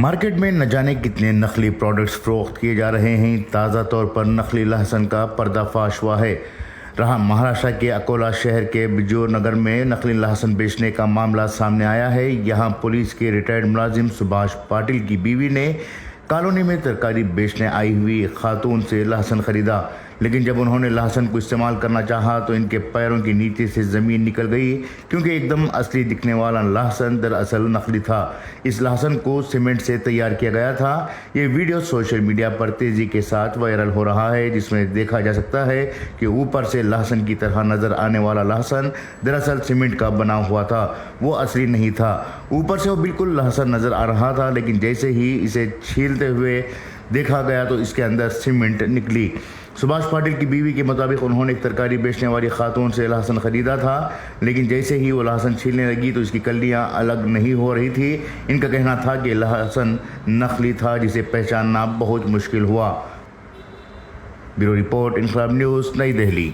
Market में न जाने कितने नकली प्रोडक्ट्स फरोख्त किए जा रहे हैं। ताज़ा तौर पर नकली लहसुन का पर्दाफाश हुआ है। रहा महाराष्ट्र के अकोला शहर के बिजोर नगर में नकली लहसुन बेचने का मामला सामने आया है। यहां पुलिस के रिटायर्ड मुलाजिम सुभाष पाटिल की बीवी ने कॉलोनी में तरकारी बेचने आई हुई खातून से लहसुन खरीदा, लेकिन जब उन्होंने लहसुन को इस्तेमाल करना चाहा तो इनके पैरों के नीचे से ज़मीन निकल गई, क्योंकि एकदम असली दिखने वाला लहसुन दरअसल नकली था। इस लहसुन को सीमेंट से तैयार किया गया था। ये वीडियो सोशल मीडिया पर तेज़ी के साथ वायरल हो रहा है, जिसमें देखा जा सकता है कि ऊपर से लहसुन की तरह नज़र आने वाला लहसुन दरअसल सीमेंट का बना हुआ था, वो असली नहीं था। ऊपर से वो बिल्कुल लहसुन नज़र आ रहा था, लेकिन जैसे ही इसे छीलते हुए देखा गया तो इसके अंदर सीमेंट निकली। सुभाष पाटिल की बीवी के मुताबिक उन्होंने एक तरकारी बेचने वाली खातून से लहसुन ख़रीदा था, लेकिन जैसे ही वो लहसुन छीलने लगी तो इसकी कलियां अलग नहीं हो रही थी। इनका कहना था कि लहसुन नकली था, जिसे पहचानना बहुत मुश्किल हुआ। ब्यूरो रिपोर्ट, इंकलाब न्यूज़, नई दिल्ली।